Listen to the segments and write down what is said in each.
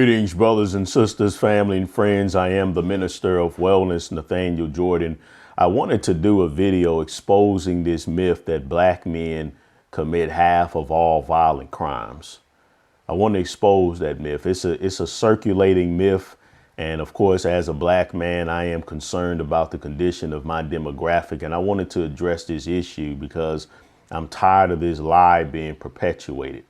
Greetings, brothers and sisters, family and friends. I am the Minister of Wellness, Nathaniel Jordan. I wanted to do a video exposing this myth that black men commit half of all violent crimes. I want to expose that myth. It's a circulating myth. And of course, as a black man, I am concerned about the condition of my demographic. And I wanted to address this issue because I'm tired of this lie being perpetuated.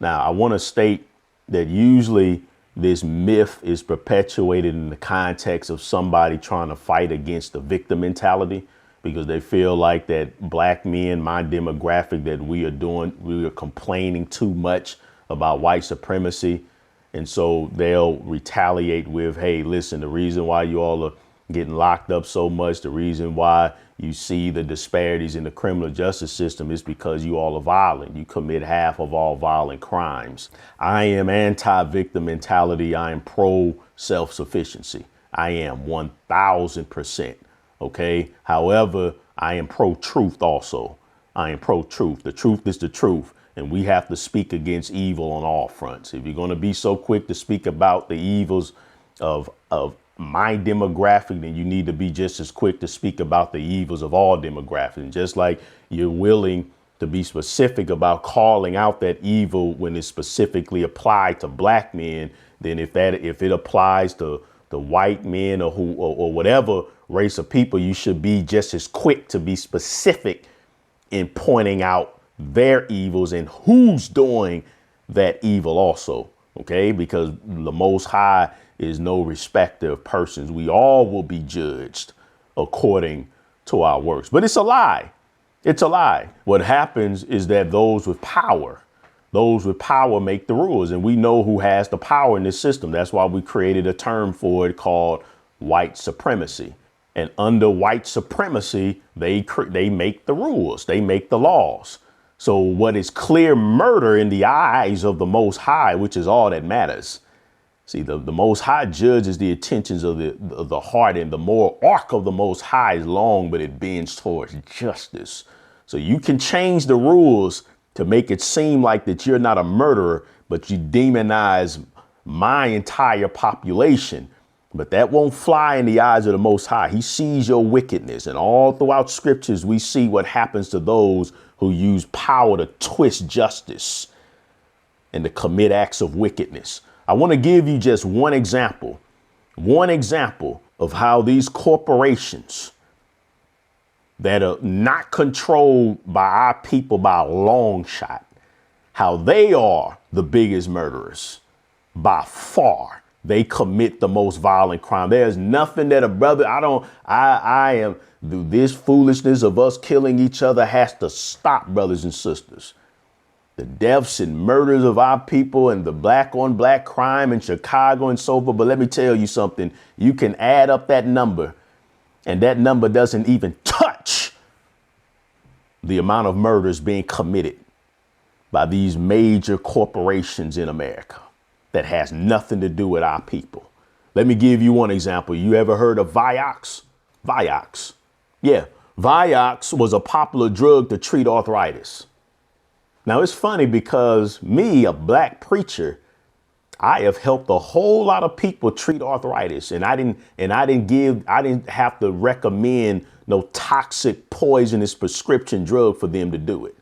Now, I want to state that usually this myth is perpetuated in the context of somebody trying to fight against the victim mentality, because they feel like that black men, my demographic, that we are complaining too much about white supremacy. And so they'll retaliate with, hey, listen, the reason why you all are getting locked up so much, the reason why you see the disparities in the criminal justice system is because you all are violent. You commit half of all violent crimes. I am anti-victim mentality. I am pro self-sufficiency. I am 1000%. OK, however, I am pro truth also. I am pro truth. The truth is the truth. And we have to speak against evil on all fronts. If you're going to be so quick to speak about the evils of my demographic, then you need to be just as quick to speak about the evils of all demographics. And just like you're willing to be specific about calling out that evil when it's specifically applied to black men, then if it applies to the white men or whatever race of people, you should be just as quick to be specific in pointing out their evils and who's doing that evil also. OK, because the Most High is no respecter of persons. We all will be judged according to our works. But it's a lie. It's a lie. What happens is that those with power make the rules. And we know who has the power in this system. That's why we created a term for it called white supremacy. And under white supremacy, they make the rules. They make the laws. So what is clear murder in the eyes of the Most High, which is all that matters. See, the Most High judges the intentions of the heart, and the moral arc of the Most High is long, but it bends towards justice. So you can change the rules to make it seem like that you're not a murderer, but you demonize my entire population. But that won't fly in the eyes of the Most High. He sees your wickedness. And all throughout scriptures, we see what happens to those who use power to twist justice and to commit acts of wickedness. I want to give you just one example of how these corporations that are not controlled by our people by a long shot, how they are the biggest murderers by far. They commit the most violent crime. There's nothing that a brother, this foolishness of us killing each other has to stop, brothers and sisters. The deaths and murders of our people and the black on black crime in Chicago and so forth. But let me tell you something. You can add up that number, and that number doesn't even touch the amount of murders being committed by these major corporations in America that has nothing to do with our people. Let me give you one example. You ever heard of Vioxx? Vioxx. Yeah, Vioxx was a popular drug to treat arthritis. Now, it's funny because me, a black preacher, I have helped a whole lot of people treat arthritis, and I didn't have to recommend no toxic, poisonous prescription drug for them to do it.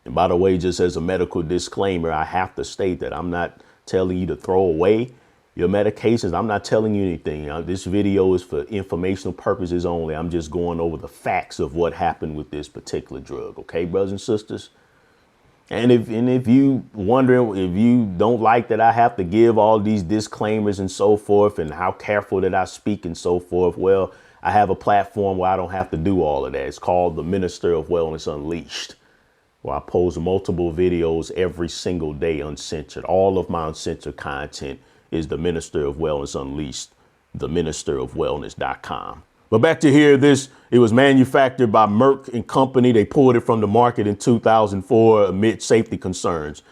And by the way, just as a medical disclaimer, I have to state that I'm not telling you to throw away your medications. I'm not telling you anything. This video is for informational purposes only. I'm just going over the facts of what happened with this particular drug. OK, brothers and sisters. And if you wondering, if you don't like that I have to give all these disclaimers and so forth, and how careful that I speak and so forth, well, I have a platform where I don't have to do all of that. It's called the Minister of Wellness Unleashed, where I post multiple videos every single day uncensored. All of my uncensored content is the Minister of Wellness Unleashed, theministerofwellness.com. But back to here, it was manufactured by Merck and Company. They pulled it from the market in 2004 amid safety concerns.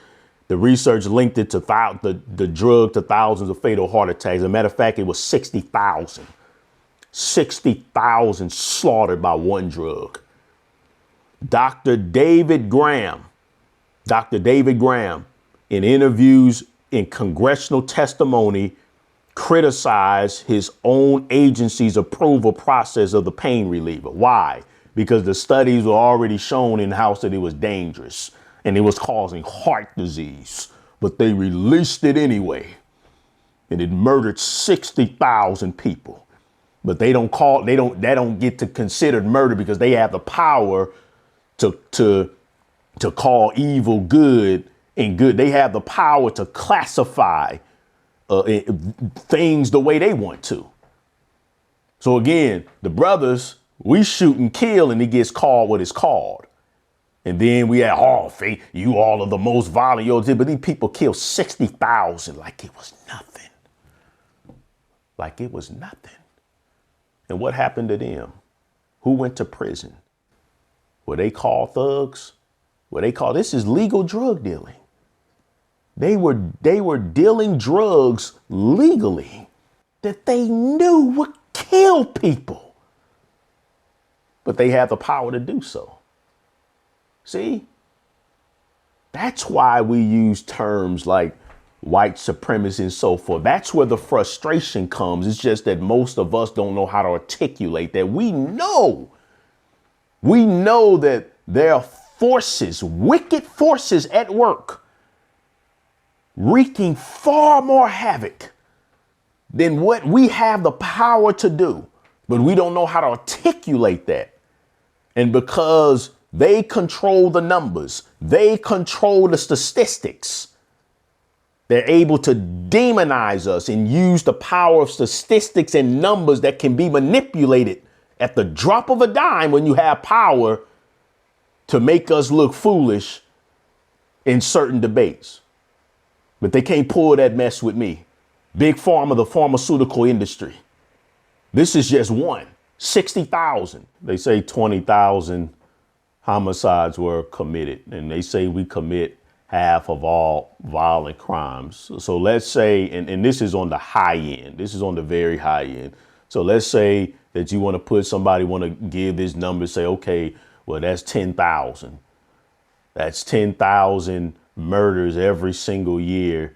The research linked it to the drug to thousands of fatal heart attacks. As a matter of fact, it was 60,000 slaughtered by one drug. Dr. David Graham, in interviews in congressional testimony criticize his own agency's approval process of the pain reliever. Why? Because the studies were already shown in the House that it was dangerous and it was causing heart disease, but they released it anyway. And it murdered 60,000 people. But they don't get to consider murder because they have the power to call evil good and good. They have the power to classify things the way they want to. So again, the brothers, we shoot and kill and it gets called what it's called. And then we have, oh, you all are the most violent. But these people kill 60,000 like it was nothing. Like it was nothing. And what happened to them? Who went to prison? Were they called thugs? This is legal drug dealing. They were dealing drugs legally that they knew would kill people. But they have the power to do so. See? That's why we use terms like white supremacy and so forth. That's where the frustration comes. It's just that most of us don't know how to articulate that. We know that there are forces, wicked forces at work, wreaking far more havoc than what we have the power to do. But we don't know how to articulate that. And because they control the numbers, they control the statistics, they're able to demonize us and use the power of statistics and numbers that can be manipulated at the drop of a dime when you have power to make us look foolish in certain debates. But they can't pull that mess with me. Big Pharma, the pharmaceutical industry. This is just one. 60,000. They say 20,000 homicides were committed, and they say we commit half of all violent crimes. So let's say, and this is on the high end. This is on the very high end. So let's say that you want to give this number, say, okay, well, that's 10,000. That's 10,000 murders every single year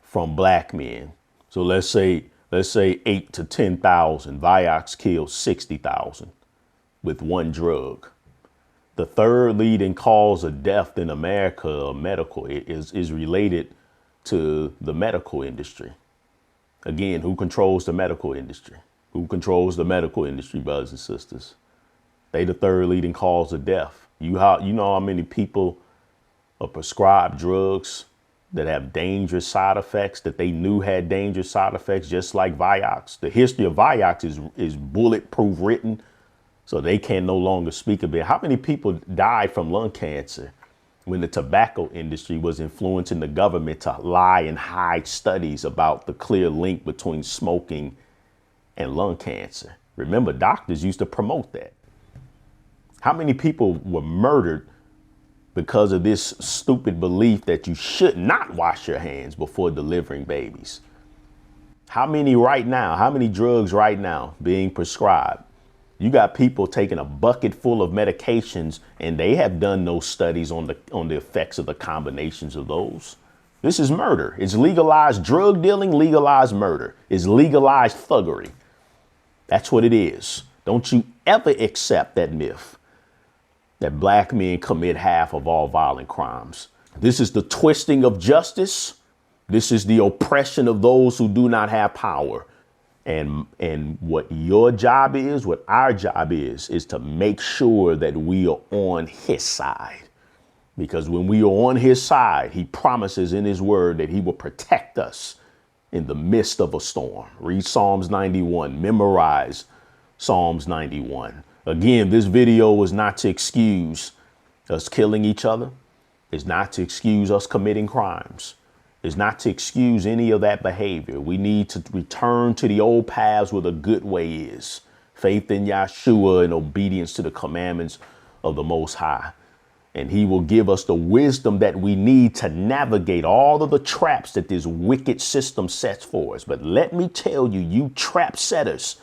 from black men. So let's say 8 to 10,000. Vioxx kills 60,000 with one drug. The third leading cause of death in America, medical, is related to the medical industry. Again, who controls the medical industry? Who controls the medical industry, brothers and sisters? They the third leading cause of death. You know how many people are prescribed drugs that have dangerous side effects that they knew had dangerous side effects, just like Vioxx. The history of Vioxx is bulletproof written, so they can no longer speak of it. How many people died from lung cancer when the tobacco industry was influencing the government to lie and hide studies about the clear link between smoking and lung cancer? Remember, doctors used to promote that. How many people were murdered because of this stupid belief that you should not wash your hands before delivering babies? How many drugs right now being prescribed? You got people taking a bucket full of medications, and they have done no studies on the effects of the combinations of those. This is murder. It's legalized drug dealing, legalized murder. It's legalized thuggery. That's what it is. Don't you ever accept that myth that black men commit half of all violent crimes. This is the twisting of justice. This is the oppression of those who do not have power. And what your job is, what our job is to make sure that we are on his side. Because when we are on his side, he promises in his word that he will protect us in the midst of a storm. Read Psalms 91, memorize Psalms 91. Again, this video was not to excuse us killing each other. It's not to excuse us committing crimes. It's not to excuse any of that behavior. We need to return to the old paths where the good way is. Faith in Yahshua and obedience to the commandments of the Most High. And he will give us the wisdom that we need to navigate all of the traps that this wicked system sets for us. But let me tell you, you trap setters,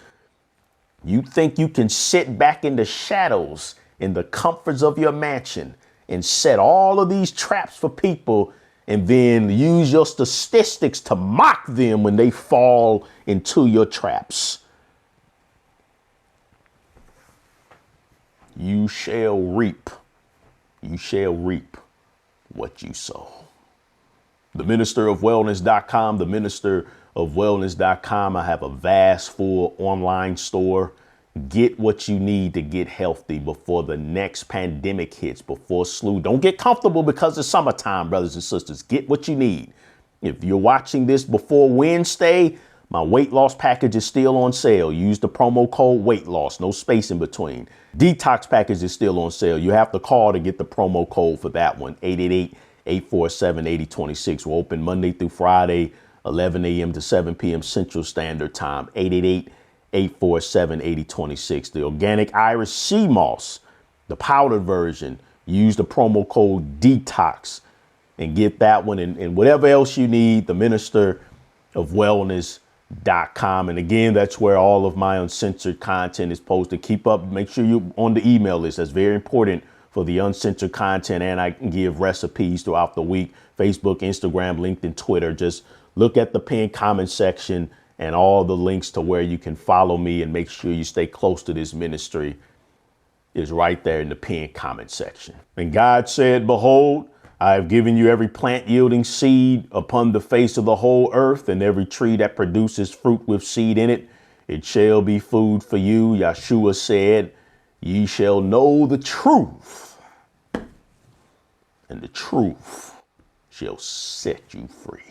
you think you can sit back in the shadows in the comforts of your mansion and set all of these traps for people and then use your statistics to mock them when they fall into your traps. You shall reap. You shall reap what you sow. theministerofwellness.com, theministerofwellness.com. I have a vast, full online store. Get what you need to get healthy before the next pandemic hits, before slew. Don't get comfortable because it's summertime, brothers and sisters. Get what you need. If you're watching this before Wednesday, my weight loss package is still on sale. Use the promo code weight loss, no space in between. Detox package is still on sale. You have to call to get the promo code for that one, 888-847-8026. We're open Monday through Friday, 11 a.m. to 7 p.m. Central Standard Time, 888-847-8026. The organic Irish sea moss, the powdered version, use the promo code DETOX and get that one, and whatever else you need, the Minister of Wellness.com. And again, that's where all of my uncensored content is posted. Keep up, make sure you're on the email list. That's very important for the uncensored content. And I can give recipes throughout the week. Facebook, Instagram, LinkedIn, Twitter. Just look at the pinned comment section and all the links to where you can follow me and make sure you stay close to this ministry is right there in the pinned comment section. And God said, behold, I have given you every plant yielding seed upon the face of the whole earth, and every tree that produces fruit with seed in it. It shall be food for you. Yeshua said, ye shall know the truth, and the truth shall set you free.